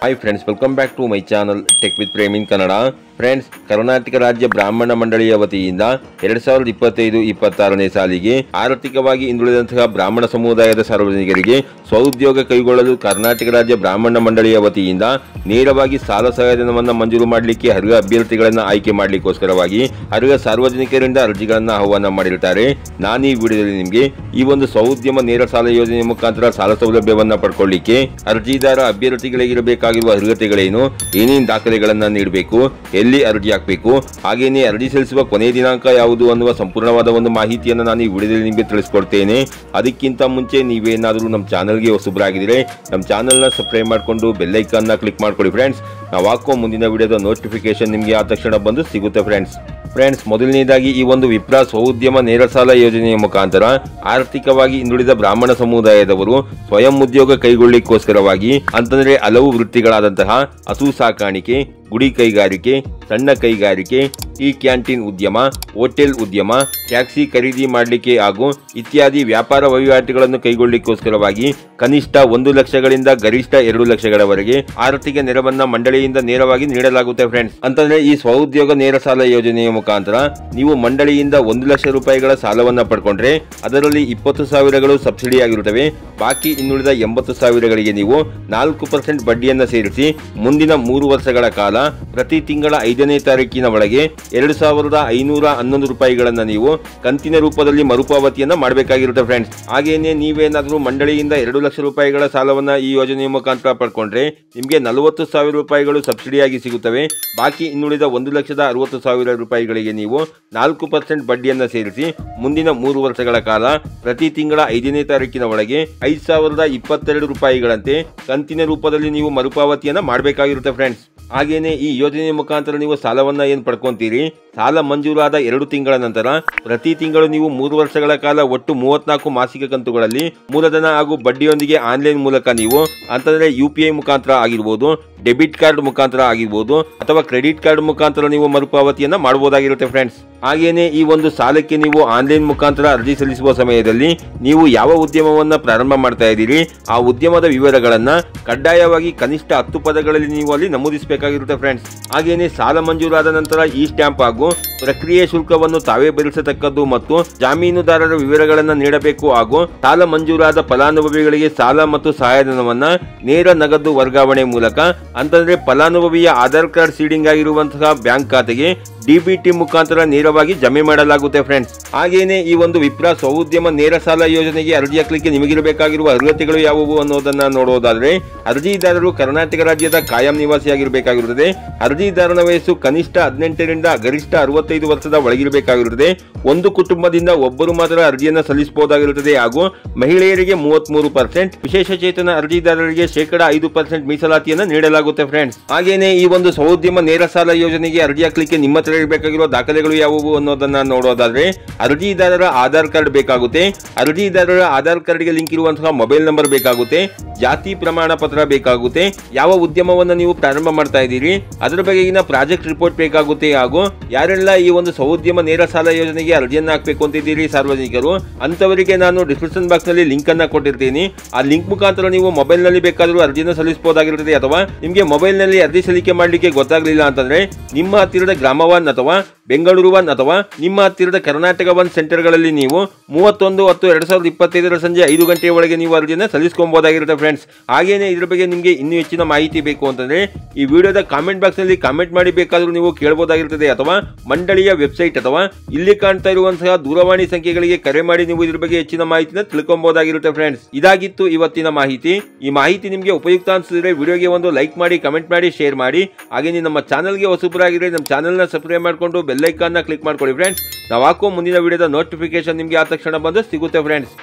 Hi friends, welcome back to my channel tech with Prem in Kannada. Friends, Karnataka ರಾಜ್ಯ ಬ್ರಾಹ್ಮಣ ಮಂಡಳಿಯ ವತಿಯಿಂದ 2025-26ನೇ ಸಾಲಿಗೆ ಆರ್ಥಿಕವಾಗಿ ಹಿಂದುಳಿದಂತಹ ಬ್ರಾಹ್ಮಣ ಸಮುದಾಯದ ಸಾರ್ವಜನಿಕರಿಗೆ ಸ್ವಉದ್ಯೋಗ ಕೈಗೊಳ್ಳಲು ಕರ್ನಾಟಕ ರಾಜ್ಯ ಬ್ರಾಹ್ಮಣ ಮಂಡಳಿಯ ವತಿಯಿಂದ ನೇರವಾಗಿ ಸಾಲ ಸಹಾಯಧನವನ್ನು ಮಂಜೂರು ಮಾಡಲಿಕ್ಕೆ ಅರ್ಹ ಅಭ್ಯರ್ಥಿಗಳನ್ನು ಆಯ್ಕೆ ಮಾಡಲಿಕ್ಕೋಸ್ಕರವಾಗಿ ಅರ್ಹ ಸಾರ್ವಜನಿಕರಿಂದ ಅರ್ಜಿಗಳನ್ನು ಆಹ್ವಾನ ಮಾಡಿರುತ್ತಾರೆ. ನಾನು ಈ ವಿಡಿಯೋದಲ್ಲಿ ನಿಮಗೆ ಈ ಒಂದು ಸ್ವಉದ್ಯಮ ನೇರ ಸಾಲ ಯೋಜನೆಯ ಮುಖಾಂತರ ಸಾಲ ಸೌಲಭ್ಯವನ್ನು ಪಡ್ಕೊಳ್ಳಿಕ್ಕೆ ಅರ್ಜಿದಾರ ಅಭ್ಯರ್ಥಿಗಳಿಗಿರಬೇಕಾಗಿರುವ ಅರ್ಹತೆಗಳೇನು, ಏನೇನು ದಾಖಲೆಗಳನ್ನು ನೀಡಬೇಕು, ಎಲ್ಲಿ ಅರ್ಜಿ ಹಾಕಬೇಕು, ಹಾಗೇನೇ ಅರ್ಜಿ ಸಲ್ಲಿಸುವ ಕೊನೆಯ ದಿನಾಂಕ ಯಾವುದು ಅನ್ನುವ ಸಂಪೂರ್ಣವಾದ ಒಂದು ಮಾಹಿತಿಯನ್ನು ನಾನು ಈ ವಿಡಿಯೋದಲ್ಲಿ ನಿಮಗೆ ತಿಳಿಸ್ಕೊಡ್ತೇನೆ. ಅದಕ್ಕಿಂತ ಮುಂಚೆ ನೀವೇನಾದರೂ ನಮ್ಮ ಚಾನಲ್ಗೆ ಹೊಸಬರಾಗಿದ್ದರೆ ನಮ್ಮ ಚಾನಲ್ನ ಸಬ್ಸ್ಕ್ರೈಬ್ ಮಾಡಿಕೊಂಡು ಬೆಲ್ ಐಕಾನ್ನ ಕ್ಲಿಕ್ ಮಾಡ್ಕೊಳ್ಳಿ ಫ್ರೆಂಡ್ಸ್. ನಾವು ಹಾಕೋ ಮುಂದಿನ ವಿಡಿಯೋದ ನೋಟಿಫಿಕೇಶನ್ ನಿಮಗೆ ಆ ತಕ್ಷಣ ಬಂದು ಸಿಗುತ್ತೆ ಫ್ರೆಂಡ್ಸ್, ಮೊದಲನೇದಾಗಿ ಈ ಒಂದು ವಿಪ್ರ ಸ್ವಉದ್ಯಮ ನೇರ ಸಾಲ ಯೋಜನೆಯ ಮುಖಾಂತರ ಆರ್ಥಿಕವಾಗಿ ಹಿಂದುಳಿದ ಬ್ರಾಹ್ಮಣ ಸಮುದಾಯದವರು ಸ್ವಯಂ ಉದ್ಯೋಗ ಕೈಗೊಳ್ಳಿಕ್ಕೋಸ್ಕರವಾಗಿ ಅಂತಂದ್ರೆ ಹಲವು ವೃತ್ತಿಗಳಾದಂತಹ ಹಸು ಸಾಕಾಣಿಕೆ, ಗುಡಿ ಕೈಗಾರಿಕೆ, ಸಣ್ಣ ಕೈಗಾರಿಕೆ, ಟೀ ಕ್ಯಾಂಟೀನ್ ಉದ್ಯಮ, ಹೋಟೆಲ್ ಉದ್ಯಮ, ಟ್ಯಾಕ್ಸಿ ಖರೀದಿ ಮಾಡಲಿಕ್ಕೆ ಹಾಗೂ ಇತ್ಯಾದಿ ವ್ಯಾಪಾರ ವಹಿವಾಟುಗಳನ್ನು ಕೈಗೊಳ್ಳಿಕ್ಕೋಸ್ಕರವಾಗಿ ಕನಿಷ್ಠ 1 ಲಕ್ಷಗಳಿಂದ ಗರಿಷ್ಠ 2 ಲಕ್ಷಗಳವರೆಗೆ ಆರ್ಥಿಕ ನೆರವನ್ನ ಮಂಡಳಿಯಿಂದ ನೇರವಾಗಿ ನೀಡಲಾಗುತ್ತೆ ಫ್ರೆಂಡ್ಸ್. ಅಂತಂದ್ರೆ ಈ ಸ್ವಉದ್ಯೋಗ ನೇರ ಸಾಲ ಯೋಜನೆಯ ಮುಖಾಂತರ ನೀವು ಮಂಡಳಿಯಿಂದ 1 ಲಕ್ಷ ರೂಪಾಯಿಗಳ ಸಾಲವನ್ನ ಪಡ್ಕೊಂಡ್ರೆ ಅದರಲ್ಲಿ 20,000ಗಳು ಸಬ್ಸಿಡಿ ಆಗಿರುತ್ತವೆ. ಬಾಕಿ ಇನ್ನುಳಿದ 80,000ಗಳಿಗೆ ನೀವು 4% ಬಡ್ಡಿಯನ್ನ ಸೇರಿಸಿ ಮುಂದಿನ 3 ವರ್ಷಗಳ ಕಾಲ ಪ್ರತಿ ತಿಂಗಳ 5ನೇ ತಾರೀಕಿನ ಒಳಗೆ 2,511 ರೂಪಾಯಿಗಳನ್ನ ನೀವು ಕಂತಿನ ರೂಪದಲ್ಲಿ ಮರುಪಾವತಿಯನ್ನ ಮಾಡಬೇಕಾಗಿರುತ್ತೆ ಫ್ರೆಂಡ್ಸ್. ಹಾಗೇನೆ ನೀವೇನಾದ್ರೂ ಮಂಡಳಿಯಿಂದ 2 ಲಕ್ಷ ರೂಪಾಯಿಗಳ ಸಾಲವನ್ನ ಈ ಯೋಜನೆಯ ಮುಖಾಂತರ ಪಡ್ಕೊಂಡ್ರೆ ನಿಮಗೆ 40,000 ರೂಪಾಯಿಗಳು ಸಬ್ಸಿಡಿಯಾಗಿ ಸಿಗುತ್ತವೆ. ಬಾಕಿ ಇನ್ನುಳಿದ 1,60,000 ರೂಪಾಯಿಗಳಿಗೆ ನೀವು 4% ಬಡ್ಡಿಯನ್ನ ಸೇರಿಸಿ ಮುಂದಿನ 3 ವರ್ಷಗಳ ಕಾಲ ಪ್ರತಿ ತಿಂಗಳ 5ನೇ ತಾರೀಕಿನ ಒಳಗೆ 5,022 ರೂಪಾಯಿಗಳಂತೆ ಕಂತಿನ ರೂಪದಲ್ಲಿ ನೀವು ಮರುಪಾವತಿಯನ್ನ ಮಾಡಬೇಕಾಗಿರುತ್ತೆ ಫ್ರೆಂಡ್ಸ್. ಹಾಗೇನೆ ಈ ಯೋಜನೆಯ ಮುಖಾಂತರ ನೀವು ಸಾಲವನ್ನ ಏನು ಪಡ್ಕೊಂತೀರಿ, ಸಾಲ ಮಂಜೂರಾದ 2 ತಿಂಗಳ ನಂತರ ಪ್ರತಿ ತಿಂಗಳು ನೀವು 3 ವರ್ಷಗಳ ಕಾಲ ಒಟ್ಟು 34 ಮಾಸಿಕ ಕಂತುಗಳಲ್ಲಿ ಮೂಲಧನ ಹಾಗೂ ಬಡ್ಡಿಯೊಂದಿಗೆ ಆನ್ಲೈನ್ ಮೂಲಕ ನೀವು ಅಂತಂದ್ರೆ UPI ಮುಖಾಂತರ ಆಗಿರ್ಬೋದು, ಡೆಬಿಟ್ ಕಾರ್ಡ್ ಮುಖಾಂತರ ಆಗಿರ್ಬೋದು ಅಥವಾ ಕ್ರೆಡಿಟ್ ಕಾರ್ಡ್ ಮುಖಾಂತರ ನೀವು ಮರುಪಾವತಿಯನ್ನ ಮಾಡಬಹುದಾಗಿರುತ್ತೆ ಫ್ರೆಂಡ್ಸ್. ಹಾಗೇನೆ ಈ ಒಂದು ಸಾಲಕ್ಕೆ ನೀವು ಆನ್ಲೈನ್ ಮುಖಾಂತರ ಅರ್ಜಿ ಸಲ್ಲಿಸುವ ಸಮಯದಲ್ಲಿ ನೀವು ಯಾವ ಉದ್ಯಮವನ್ನ ಪ್ರಾರಂಭ ಮಾಡ್ತಾ ಇದ್ದೀರಿ ಆ ಉದ್ಯಮದ ವಿವರಗಳನ್ನ ಕಡ್ಡಾಯವಾಗಿ ಕನಿಷ್ಠ 10 ಪದಗಳಲ್ಲಿ ನೀವು ಅಲ್ಲಿ ನಮೂದಿಸಬೇಕಾಗಿರುತ್ತೆ ಫ್ರೆಂಡ್ಸ್. ಹಾಗೇನೆ ಸಾಲ ಮಂಜೂರಾದ ನಂತರ ಈ ಸ್ಟ್ಯಾಂಪ್ ಹಾಗೂ ಪ್ರಕ್ರಿಯೆ ಶುಲ್ಕವನ್ನು ತಾವೇ ಭರಿಸತಕ್ಕದ್ದು ಮತ್ತು ಜಾಮೀನುದಾರರ ವಿವರಗಳನ್ನು ನೀಡಬೇಕು ಹಾಗೂ ಸಾಲ ಮಂಜೂರಾದ ಫಲಾನುಭವಿಗಳಿಗೆ ಸಾಲ ಮತ್ತು ಸಹಾಯಧನವನ್ನ ನೇರ ನಗದು ವರ್ಗಾವಣೆ ಮೂಲಕ ಅಂತಂದ್ರೆ ಫಲಾನುಭವಿಯ ಆಧಾರ್ ಕಾರ್ಡ್ ಸೀಡಿಂಗ್ ಆಗಿರುವಂತಹ ಬ್ಯಾಂಕ್ ಖಾತೆಗೆ DBT ಮುಖಾಂತರ ನೇರವಾಗಿ ಜಮೆ ಮಾಡಲಾಗುತ್ತೆ ಫ್ರೆಂಡ್ಸ್. ಹಾಗೇನೆ ಈ ಒಂದು ವಿಪ್ರ ಸ್ವಉದ್ಯಮ ನೇರ ಸಾಲ ಯೋಜನೆಗೆ ಅರ್ಜಿ ಹಾಕಲಿಕ್ಕೆ ನಿಮಗಿರಬೇಕಾಗಿರುವ ಅರ್ಹತೆಗಳು ಯಾವುವು ಅನ್ನೋದನ್ನ ನೋಡೋದಾದ್ರೆ, ಅರ್ಜಿದಾರರು ಕರ್ನಾಟಕ ರಾಜ್ಯದ ಕಾಯಂ ನಿವಾಸಿಯಾಗಿರಬೇಕಾಗಿರುತ್ತದೆ. ಅರ್ಜಿದಾರನ ವಯಸ್ಸು ಕನಿಷ್ಠ 18ರಿಂದ ಗರಿಷ್ಠ 65 ವರ್ಷದ ಒಳಗಿರಬೇಕಾಗಿರುತ್ತದೆ. ಒಂದು ಕುಟುಂಬದಿಂದ ಒಬ್ಬರು ಮಾತ್ರ ಅರ್ಜಿಯನ್ನ ಸಲ್ಲಿಸಬಹುದಾಗಿರುತ್ತದೆ ಹಾಗೂ ಮಹಿಳೆಯರಿಗೆ 33%, ವಿಶೇಷಚೇತನ ಅರ್ಜಿದಾರರಿಗೆ 5% ಮೀಸಲಾತಿಯನ್ನು ನೀಡಲಾಗುತ್ತೆ ಫ್ರೆಂಡ್ಸ್. ಹಾಗೇನೆ ಈ ಒಂದು ಸ್ವಉದ್ಯಮ ನೇರ ಸಾಲ ಯೋಜನೆಗೆ ಅರ್ಜಿ ಹಾಕಲಿಕ್ಕೆ ನಿಮ್ಮ ಹತ್ರ ಇರಬೇಕಾಗಿರುವ ದಾಖಲೆಗಳು ಯಾವುವು ಅನ್ನೋದನ್ನ ನೋಡೋದಾದ್ರೆ, ಅರ್ಜಿದಾರರ ಆಧಾರ್ ಕಾರ್ಡ್ ಬೇಕಾಗುತ್ತೆ, ಅರ್ಜಿದಾರರ ಆಧಾರ್ ಕಾರ್ಡ್ಗೆ ಲಿಂಕ್ ಇರುವಂತಹ ಮೊಬೈಲ್ ನಂಬರ್ ಬೇಕಾಗುತ್ತೆ, ಜಾತಿ ಪ್ರಮಾಣ ಪತ್ರ ಬೇಕಾಗುತ್ತೆ, ಯಾವ ಉದ್ಯಮವನ್ನ ನೀವು ಪ್ರಾರಂಭ ಮಾಡ್ತಾ ಇದ್ದೀರಿ ಅದರ ಬಗೆಗಿನ ಪ್ರಾಜೆಕ್ಟ್ ರಿಪೋರ್ಟ್ ಬೇಕಾಗುತ್ತೆ ಹಾಗೂ ಯಾರೆಲ್ಲ ಈ ಒಂದು ಸ್ವಉದ್ಯಮ ನೇರ ಸಾಲ ಯೋಜನೆಗೆ ಅರ್ಜಿಯನ್ನ ಹಾಕಬೇಕು ಅಂತಿದ್ದೀರಿ ಸಾರ್ವಜನಿಕರು ಅಂತವರಿಗೆ ನಾನು ಡಿಸ್ಕ್ರಿಪ್ಷನ್ ಬಾಕ್ಸ್ ನಲ್ಲಿ ಲಿಂಕ್ ಅನ್ನ ಕೊಟ್ಟಿರ್ತೀನಿ. ಆ ಲಿಂಕ್ ಮುಖಾಂತರ ನೀವು ಮೊಬೈಲ್ ನಲ್ಲಿ ಬೇಕಾದರೂ ಅರ್ಜಿಯನ್ನು ಸಲ್ಲಿಸಬಹುದಾಗಿರುತ್ತದೆ. ಅಥವಾ ನಿಮಗೆ ಮೊಬೈಲ್ ನಲ್ಲಿ ಅರ್ಜಿ ಸಲ್ಲಿಕೆ ಮಾಡಲಿಕ್ಕೆ ಗೊತ್ತಾಗಲಿಲ್ಲ ಅಂತಂದ್ರೆ ನಿಮ್ಮ ಹತ್ತಿರದ ಗ್ರಾಮ 1 ಅಥವಾ ಬೆಂಗಳೂರು 1 ಅಥವಾ ನಿಮ್ಮ ಹತ್ತಿರದ ಕರ್ನಾಟಕ 1 ಸೆಂಟರ್ಗಳಲ್ಲಿ ನೀವು 31/10/2025 ಸಂಜೆ 5 ಗಂಟೆಯ ಒಳಗೆ ನೀವು ಅರ್ಜಿಯನ್ನು ಸಲ್ಲಿಸಬಹುದಾಗಿರುತ್ತೆ ಫ್ರೆಂಡ್ಸ್. ಹಾಗೇನೆ ಇದ್ರ ಬಗ್ಗೆ ನಿಮಗೆ ಇನ್ನೂ ಹೆಚ್ಚಿನ ಮಾಹಿತಿ ಬೇಕು ಅಂತಂದ್ರೆ ಈ ವಿಡಿಯೋದ ಕಾಮೆಂಟ್ ಬಾಕ್ಸ್ ನಲ್ಲಿ ಕಾಮೆಂಟ್ ಮಾಡಿ ಬೇಕಾದರೂ ನೀವು ಕೇಳಬಹುದಾಗಿರುತ್ತದೆ. ಅಥವಾ ಮಂಡಳಿಯ ವೆಬ್ಸೈಟ್ ಅಥವಾ ಇಲ್ಲಿ ಕಾಣ್ತಾ ಇರುವಂತಹ ದೂರವಾಣಿ ಸಂಖ್ಯೆಗಳಿಗೆ ಕರೆ ಮಾಡಿ ನೀವು ಇದ್ರ ಬಗ್ಗೆ ಹೆಚ್ಚಿನ ಮಾಹಿತಿನ ತಿಳ್ಕೊಬಹುದಾಗಿರುತ್ತೆ ಫ್ರೆಂಡ್ಸ್. ಇದಾಗಿತ್ತು ಇವತ್ತಿನ ಮಾಹಿತಿ. ಈ ಮಾಹಿತಿ ನಿಮಗೆ ಉಪಯುಕ್ತ ಅನಿಸಿದ್ರೆ ವಿಡಿಯೋಗೆ ಒಂದು ಲೈಕ್ ಮಾಡಿ, ಕಮೆಂಟ್ ಮಾಡಿ, ಶೇರ್ ಮಾಡಿ. ಹಾಗೆ ನಮ್ಮ ಚಾನಲ್ಗೆ ಹೊಸಬರಾಗಿದ್ರೆ ನಮ್ಮ ಚಾನಲ್ನ ಸಬ್ಸ್ಕ್ರೈಬ್ ಮಾಡಿಕೊಂಡು ಬೆಲ್ ಐಕಾನ್ನ ಕ್ಲಿಕ್ ಮಾಡ್ಕೊಳ್ಳಿ ಫ್ರೆಂಡ್ಸ್. ನಾವು ಹಾಕೋ ಮುಂದಿನ ವಿಡಿಯೋದ ನೋಟಿಫಿಕೇಶನ್ ನಿಮಗೆ ಆ ತಕ್ಷಣ ಬಂದು ಸಿಗುತ್ತೆ ಫ್ರೆಂಡ್ಸ್.